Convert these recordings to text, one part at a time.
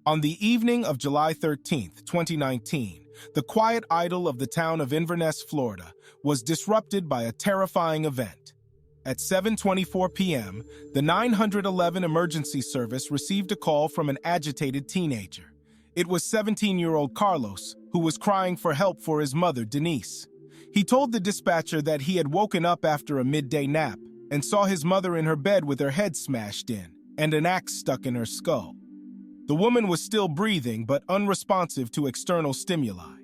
On the evening of July 13th, 2019, the quiet idyll of the town of Inverness, Florida, was disrupted by a terrifying event. At 7:24 p.m., the 911 emergency service received a call from an agitated teenager. It was 17-year-old Carlos, who was crying for help for his mother, Denise. He told the dispatcher that he had woken up after a midday nap and saw his mother in her bed with her head smashed in and an axe stuck in her skull. The woman was still breathing but unresponsive to external stimuli.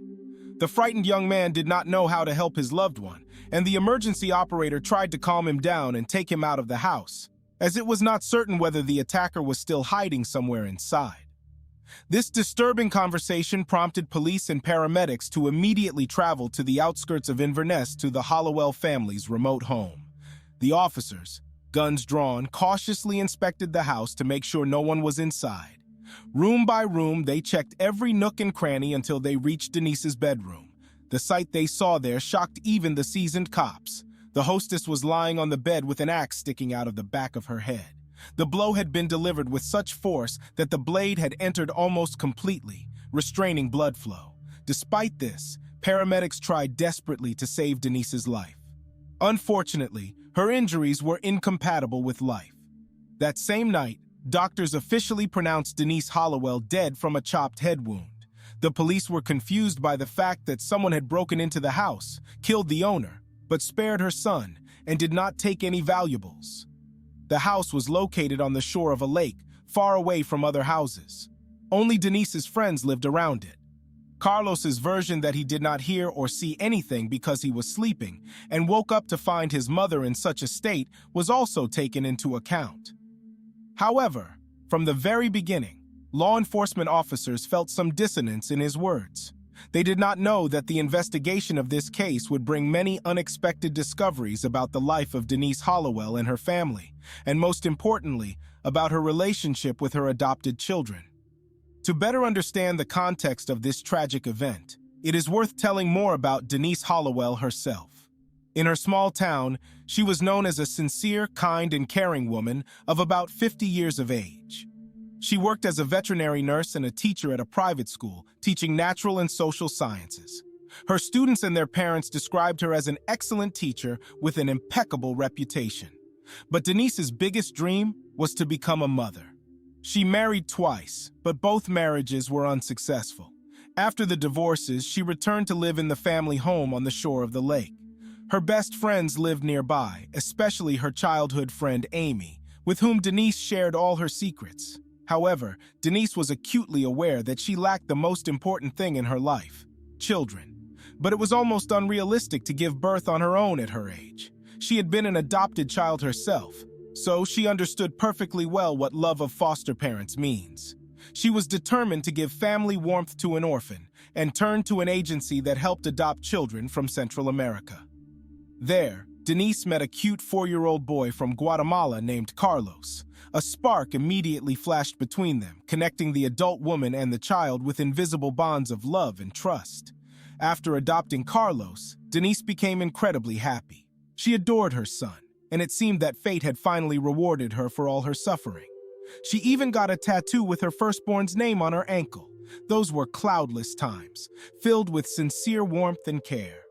The frightened young man did not know how to help his loved one, and the emergency operator tried to calm him down and take him out of the house, as it was not certain whether the attacker was still hiding somewhere inside. This disturbing conversation prompted police and paramedics to immediately travel to the outskirts of Inverness to the Hollowell family's remote home. The officers, guns drawn, cautiously inspected the house to make sure no one was inside. Room by room, they checked every nook and cranny until they reached Denise's bedroom. The sight they saw there shocked even the seasoned cops. The hostess was lying on the bed with an axe sticking out of the back of her head. The blow had been delivered with such force that the blade had entered almost completely, restraining blood flow. Despite this, paramedics tried desperately to save Denise's life. Unfortunately, her injuries were incompatible with life. That same night, doctors officially pronounced Denise Hollowell dead from a chopped head wound. The police were confused by the fact that someone had broken into the house, killed the owner, but spared her son, and did not take any valuables. The house was located on the shore of a lake, far away from other houses. Only Denise's friends lived around it. Carlos's version that he did not hear or see anything because he was sleeping and woke up to find his mother in such a state was also taken into account. However, from the very beginning, law enforcement officers felt some dissonance in his words. They did not know that the investigation of this case would bring many unexpected discoveries about the life of Denise Hollowell and her family, and most importantly, about her relationship with her adopted children. To better understand the context of this tragic event, it is worth telling more about Denise Hollowell herself. In her small town, she was known as a sincere, kind, and caring woman of about 50 years of age. She worked as a veterinary nurse and a teacher at a private school, teaching natural and social sciences. Her students and their parents described her as an excellent teacher with an impeccable reputation. But Denise's biggest dream was to become a mother. She married twice, but both marriages were unsuccessful. After the divorces, she returned to live in the family home on the shore of the lake. Her best friends lived nearby, especially her childhood friend Amy, with whom Denise shared all her secrets. However, Denise was acutely aware that she lacked the most important thing in her life: children. But it was almost unrealistic to give birth on her own at her age. She had been an adopted child herself, so she understood perfectly well what love of foster parents means. She was determined to give family warmth to an orphan and turned to an agency that helped adopt children from Central America. There, Denise met a cute 4-year-old boy from Guatemala named Carlos. A spark immediately flashed between them, connecting the adult woman and the child with invisible bonds of love and trust. After adopting Carlos, Denise became incredibly happy. She adored her son, and it seemed that fate had finally rewarded her for all her suffering. She even got a tattoo with her firstborn's name on her ankle. Those were cloudless times, filled with sincere warmth and care.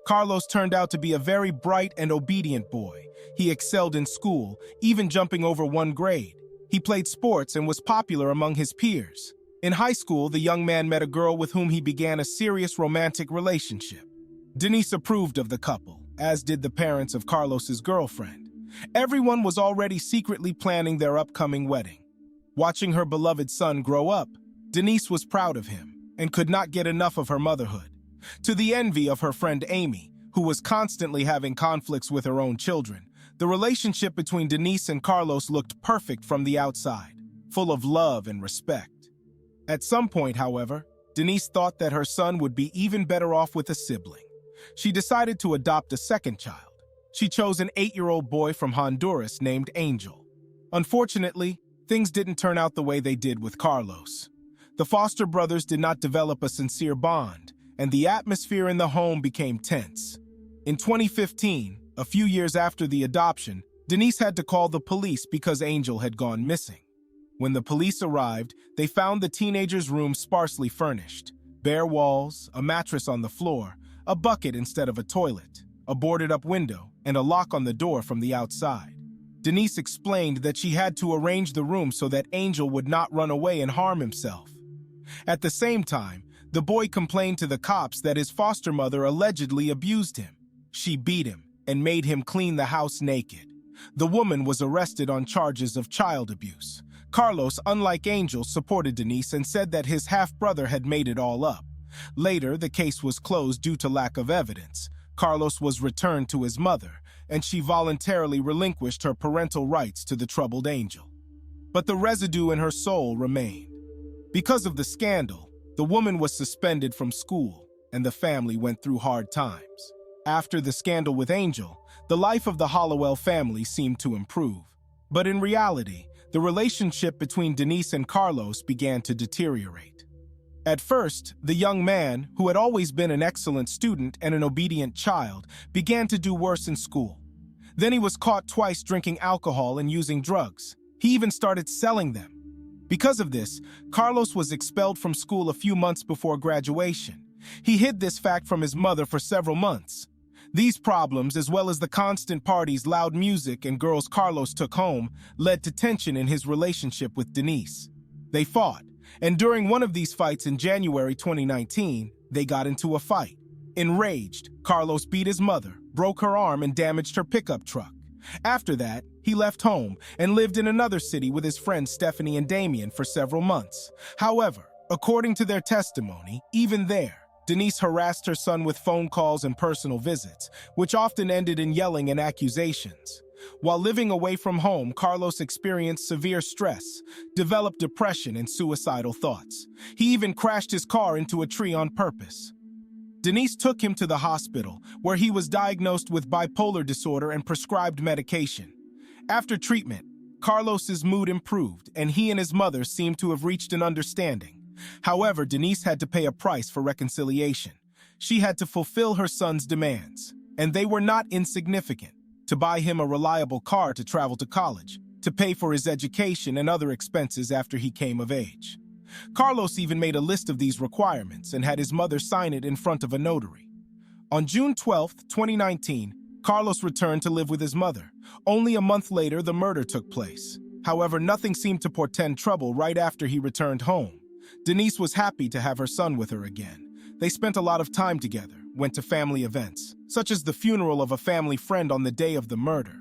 Carlos turned out to be a very bright and obedient boy. He excelled in school, even jumping over one grade. He played sports and was popular among his peers. In high school, the young man met a girl with whom he began a serious romantic relationship. Denise approved of the couple, as did the parents of Carlos's girlfriend. Everyone was already secretly planning their upcoming wedding. Watching her beloved son grow up, Denise was proud of him and could not get enough of her motherhood. To the envy of her friend Amy, who was constantly having conflicts with her own children, the relationship between Denise and Carlos looked perfect from the outside, full of love and respect. At some point, however, Denise thought that her son would be even better off with a sibling. She decided to adopt a second child. She chose an 8-year-old boy from Honduras named Angel. Unfortunately, things didn't turn out the way they did with Carlos. The foster brothers did not develop a sincere bond, and the atmosphere in the home became tense. In 2015, a few years after the adoption, Denise had to call the police because Angel had gone missing. When the police arrived, they found the teenager's room sparsely furnished. Bare walls, a mattress on the floor, a bucket instead of a toilet, a boarded-up window, and a lock on the door from the outside. Denise explained that she had to arrange the room so that Angel would not run away and harm himself. At the same time, the boy complained to the cops that his foster mother allegedly abused him. She beat him and made him clean the house naked. The woman was arrested on charges of child abuse. Carlos, unlike Angel, supported Denise and said that his half-brother had made it all up. Later, the case was closed due to lack of evidence. Carlos was returned to his mother, and she voluntarily relinquished her parental rights to the troubled Angel. But the residue in her soul remained. Because of the scandal, the woman was suspended from school, and the family went through hard times. After the scandal with Angel, the life of the Hollowell family seemed to improve. But in reality, the relationship between Denise and Carlos began to deteriorate. At first, the young man, who had always been an excellent student and an obedient child, began to do worse in school. Then he was caught twice drinking alcohol and using drugs. He even started selling them. Because of this, Carlos was expelled from school a few months before graduation. He hid this fact from his mother for several months. These problems, as well as the constant parties, loud music, and girls Carlos took home, led to tension in his relationship with Denise. They fought, and during one of these fights in January 2019, they got into a fight. Enraged, Carlos beat his mother, broke her arm, and damaged her pickup truck. After that, he left home and lived in another city with his friends Stephanie and Damien for several months. However, according to their testimony, even there, Denise harassed her son with phone calls and personal visits, which often ended in yelling and accusations. While living away from home, Carlos experienced severe stress, developed depression and suicidal thoughts. He even crashed his car into a tree on purpose. Denise took him to the hospital, where he was diagnosed with bipolar disorder and prescribed medication. After treatment, Carlos's mood improved, and he and his mother seemed to have reached an understanding. However, Denise had to pay a price for reconciliation. She had to fulfill her son's demands, and they were not insignificant: to buy him a reliable car to travel to college, to pay for his education and other expenses after he came of age. Carlos even made a list of these requirements and had his mother sign it in front of a notary. On June 12, 2019, Carlos returned to live with his mother. Only a month later, the murder took place. However, nothing seemed to portend trouble right after he returned home. Denise was happy to have her son with her again. They spent a lot of time together, went to family events, such as the funeral of a family friend on the day of the murder.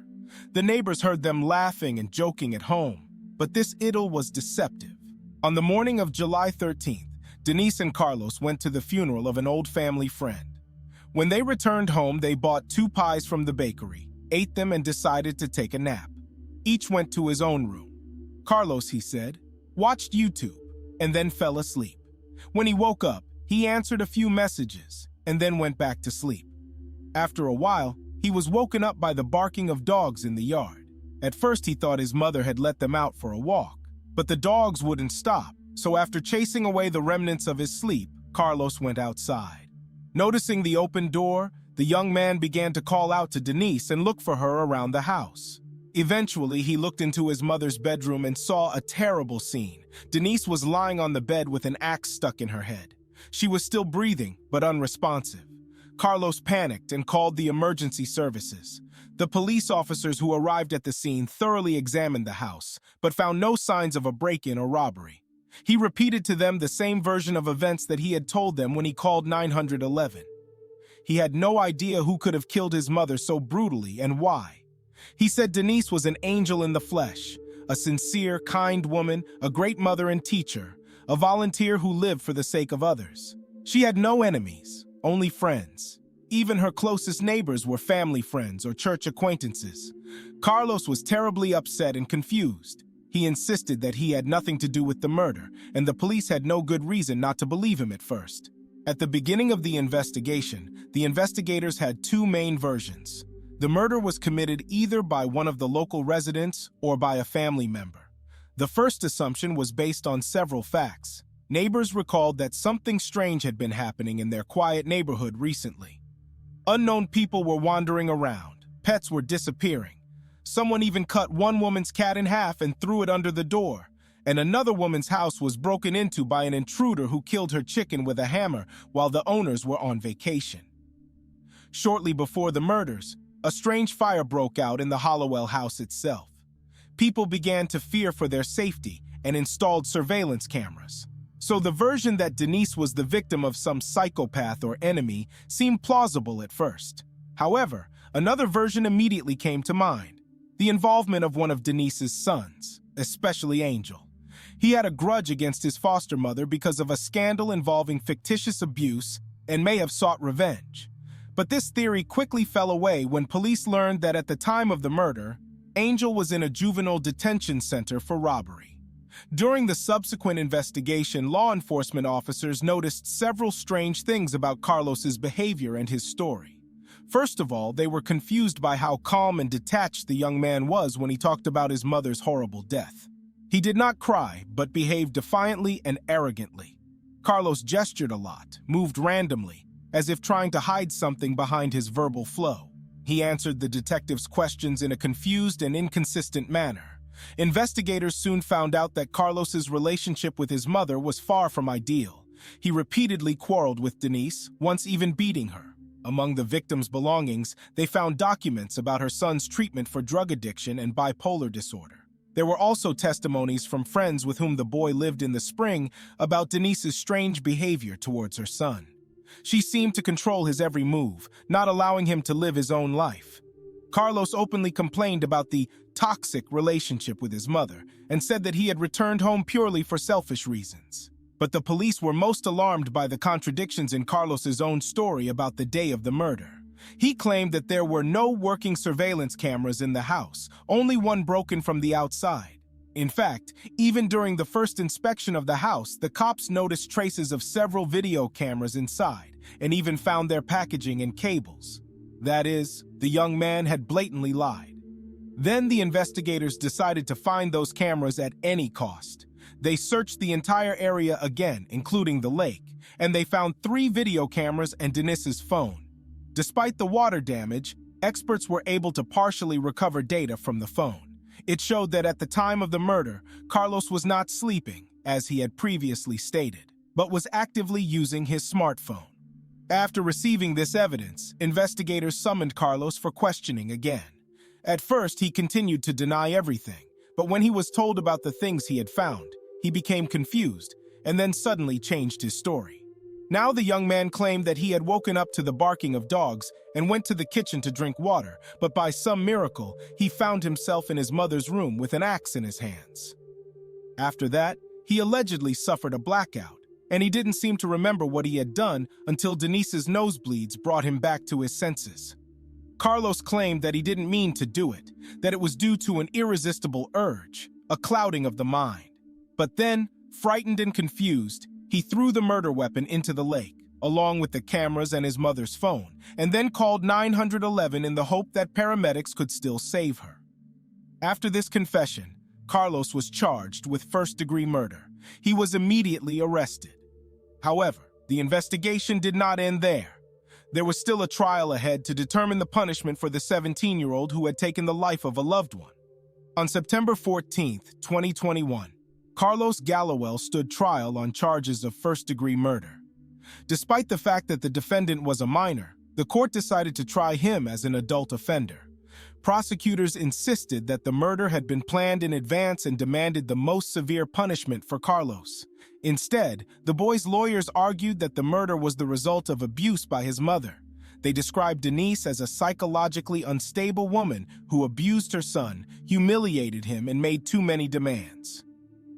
The neighbors heard them laughing and joking at home, but this idyll was deceptive. On the morning of July 13th, Denise and Carlos went to the funeral of an old family friend. When they returned home, they bought 2 pies from the bakery, ate them, and decided to take a nap. Each went to his own room. Carlos, he said, watched YouTube, and then fell asleep. When he woke up, he answered a few messages, and then went back to sleep. After a while, he was woken up by the barking of dogs in the yard. At first, he thought his mother had let them out for a walk, but the dogs wouldn't stop, so after chasing away the remnants of his sleep, Carlos went outside. Noticing the open door, the young man began to call out to Denise and look for her around the house. Eventually, he looked into his mother's bedroom and saw a terrible scene. Denise was lying on the bed with an axe stuck in her head. She was still breathing, but unresponsive. Carlos panicked and called the emergency services. The police officers who arrived at the scene thoroughly examined the house, but found no signs of a break-in or robbery. He repeated to them the same version of events that he had told them when he called 911. He had no idea who could have killed his mother so brutally and why. He said Denise was an angel in the flesh, a sincere, kind woman, a great mother and teacher, a volunteer who lived for the sake of others. She had no enemies, only friends. Even her closest neighbors were family friends or church acquaintances. Carlos was terribly upset and confused. He insisted that he had nothing to do with the murder, and the police had no good reason not to believe him at first. At the beginning of the investigation, the investigators had 2 main versions. The murder was committed either by one of the local residents or by a family member. The first assumption was based on several facts. Neighbors recalled that something strange had been happening in their quiet neighborhood recently. Unknown people were wandering around. Pets were disappearing. Someone even cut one woman's cat in half and threw it under the door. and another woman's house was broken into by an intruder who killed her chicken with a hammer while the owners were on vacation. Shortly before the murders, a strange fire broke out in the Hollowell house itself. People began to fear for their safety and installed surveillance cameras. So the version that Denise was the victim of some psychopath or enemy seemed plausible at first. However, another version immediately came to mind: the involvement of one of Denise's sons, especially Angel. He had a grudge against his foster mother because of a scandal involving fictitious abuse and may have sought revenge. But this theory quickly fell away when police learned that at the time of the murder, Angel was in a juvenile detention center for robbery. During the subsequent investigation, law enforcement officers noticed several strange things about Carlos's behavior and his story. First of all, they were confused by how calm and detached the young man was when he talked about his mother's horrible death. He did not cry, but behaved defiantly and arrogantly. Carlos gestured a lot, moved randomly, as if trying to hide something behind his verbal flow. He answered the detectives' questions in a confused and inconsistent manner. Investigators soon found out that Carlos's relationship with his mother was far from ideal. He repeatedly quarreled with Denise, once even beating her. Among the victim's belongings, they found documents about her son's treatment for drug addiction and bipolar disorder. There were also testimonies from friends with whom the boy lived in the spring about Denise's strange behavior towards her son. She seemed to control his every move, not allowing him to live his own life. Carlos openly complained about the toxic relationship with his mother and said that he had returned home purely for selfish reasons. But the police were most alarmed by the contradictions in Carlos's own story about the day of the murder. He claimed that there were no working surveillance cameras in the house, only one broken from the outside. In fact, even during the first inspection of the house, the cops noticed traces of several video cameras inside and even found their packaging and cables. That is, the young man had blatantly lied. Then the investigators decided to find those cameras at any cost. They searched the entire area again, including the lake, and they found 3 video cameras and Denise's phone. Despite the water damage, experts were able to partially recover data from the phone. It showed that at the time of the murder, Carlos was not sleeping, as he had previously stated, but was actively using his smartphone. After receiving this evidence, investigators summoned Carlos for questioning again. At first, he continued to deny everything, but when he was told about the things he had found, he became confused and then suddenly changed his story. Now the young man claimed that he had woken up to the barking of dogs and went to the kitchen to drink water, but by some miracle, he found himself in his mother's room with an axe in his hands. After that, he allegedly suffered a blackout, and he didn't seem to remember what he had done until Denise's nosebleeds brought him back to his senses. Carlos claimed that he didn't mean to do it, that it was due to an irresistible urge, a clouding of the mind. But then, frightened and confused, he threw the murder weapon into the lake, along with the cameras and his mother's phone, and then called 911 in the hope that paramedics could still save her. After this confession, Carlos was charged with first-degree murder. He was immediately arrested. However, the investigation did not end there. There was still a trial ahead to determine the punishment for the 17-year-old who had taken the life of a loved one. On September 14, 2021, Carlos Gallowell stood trial on charges of first-degree murder. Despite the fact that the defendant was a minor, the court decided to try him as an adult offender. Prosecutors insisted that the murder had been planned in advance and demanded the most severe punishment for Carlos. Instead, the boy's lawyers argued that the murder was the result of abuse by his mother. They described Denise as a psychologically unstable woman who abused her son, humiliated him, and made too many demands.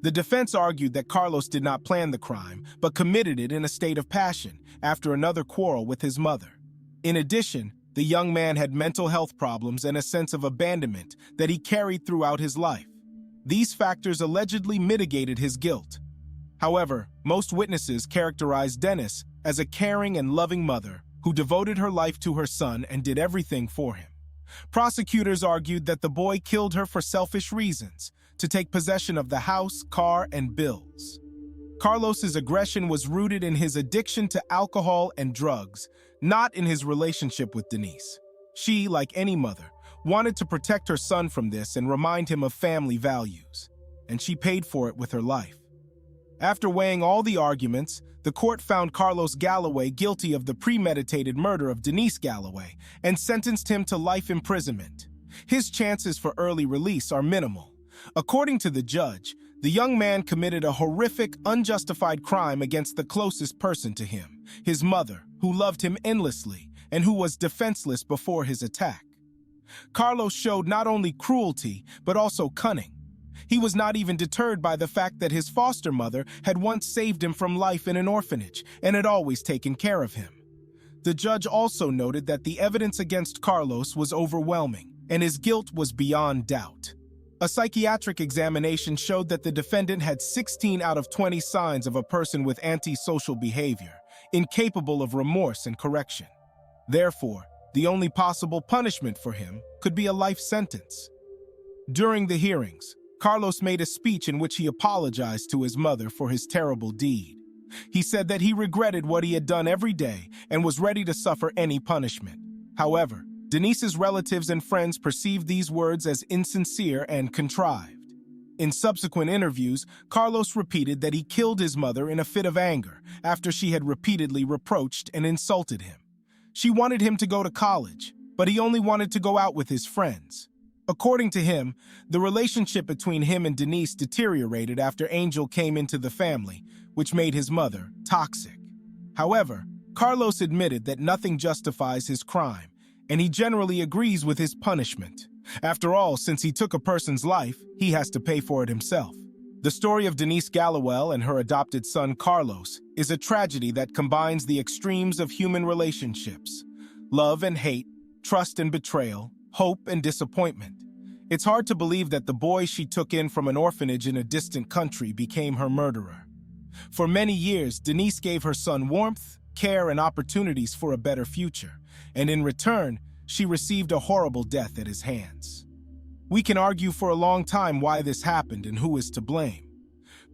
The defense argued that Carlos did not plan the crime, but committed it in a state of passion after another quarrel with his mother. In addition, the young man had mental health problems and a sense of abandonment that he carried throughout his life. These factors allegedly mitigated his guilt. However, most witnesses characterized Denise as a caring and loving mother who devoted her life to her son and did everything for him. Prosecutors argued that the boy killed her for selfish reasons, to take possession of the house, car, and bills. Carlos's aggression was rooted in his addiction to alcohol and drugs, not in his relationship with Denise. She, like any mother, wanted to protect her son from this and remind him of family values. and she paid for it with her life. After weighing all the arguments, the court found Carlos Galloway guilty of the premeditated murder of Denise Galloway and sentenced him to life imprisonment. His chances for early release are minimal. According to the judge, the young man committed a horrific, unjustified crime against the closest person to him, his mother, who loved him endlessly and who was defenseless before his attack. Carlos showed not only cruelty, but also cunning. He was not even deterred by the fact that his foster mother had once saved him from life in an orphanage and had always taken care of him. The judge also noted that the evidence against Carlos was overwhelming, and his guilt was beyond doubt. A psychiatric examination showed that the defendant had 16 out of 20 signs of a person with antisocial behavior, incapable of remorse and correction. Therefore, the only possible punishment for him could be a life sentence. During the hearings, Carlos made a speech in which he apologized to his mother for his terrible deed. He said that he regretted what he had done every day and was ready to suffer any punishment. However, Denise's relatives and friends perceived these words as insincere and contrived. In subsequent interviews, Carlos repeated that he killed his mother in a fit of anger after she had repeatedly reproached and insulted him. She wanted him to go to college, but he only wanted to go out with his friends. According to him, the relationship between him and Denise deteriorated after Angel came into the family, which made his mother toxic. However, Carlos admitted that nothing justifies his crime, and he generally agrees with his punishment. After all, since he took a person's life, he has to pay for it himself. The story of Denise Hollowell and her adopted son Carlos is a tragedy that combines the extremes of human relationships: love and hate, trust and betrayal, hope and disappointment. It's hard to believe that the boy she took in from an orphanage in a distant country became her murderer. For many years, Denise gave her son warmth, care, and opportunities for a better future, and in return, she received a horrible death at his hands. We can argue for a long time why this happened and who is to blame.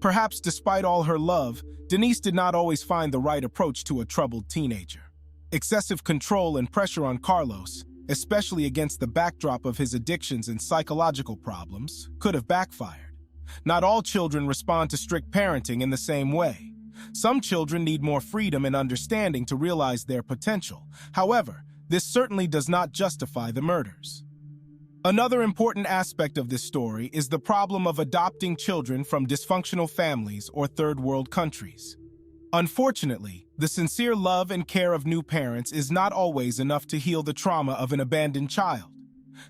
Perhaps despite all her love, Denise did not always find the right approach to a troubled teenager. Excessive control and pressure on Carlos, especially against the backdrop of his addictions and psychological problems, could have backfired. Not all children respond to strict parenting in the same way. Some children need more freedom and understanding to realize their potential. However, this certainly does not justify the murders. Another important aspect of this story is the problem of adopting children from dysfunctional families or third-world countries. Unfortunately, the sincere love and care of new parents is not always enough to heal the trauma of an abandoned child.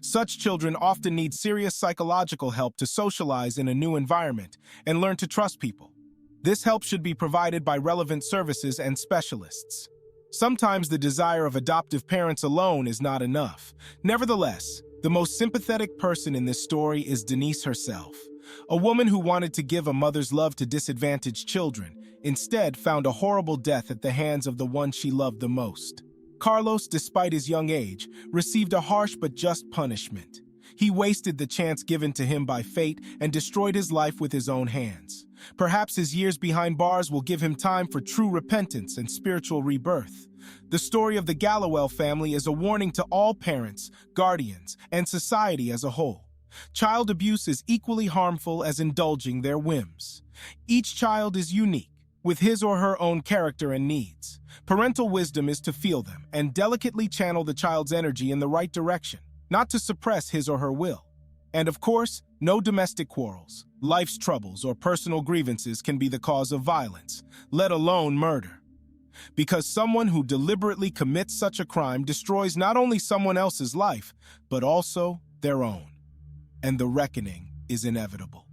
Such children often need serious psychological help to socialize in a new environment and learn to trust people. This help should be provided by relevant services and specialists. Sometimes the desire of adoptive parents alone is not enough. Nevertheless, the most sympathetic person in this story is Denise herself, a woman who wanted to give a mother's love to disadvantaged children, instead found a horrible death at the hands of the one she loved the most. Carlos, despite his young age, received a harsh but just punishment. He wasted the chance given to him by fate and destroyed his life with his own hands. Perhaps his years behind bars will give him time for true repentance and spiritual rebirth. The story of the Hollowell family is a warning to all parents, guardians, and society as a whole. Child abuse is equally harmful as indulging their whims. Each child is unique, with his or her own character and needs. Parental wisdom is to feel them and delicately channel the child's energy in the right direction, not to suppress his or her will. And of course, no domestic quarrels, life's troubles, or personal grievances can be the cause of violence, let alone murder. Because someone who deliberately commits such a crime destroys not only someone else's life, but also their own. And the reckoning is inevitable.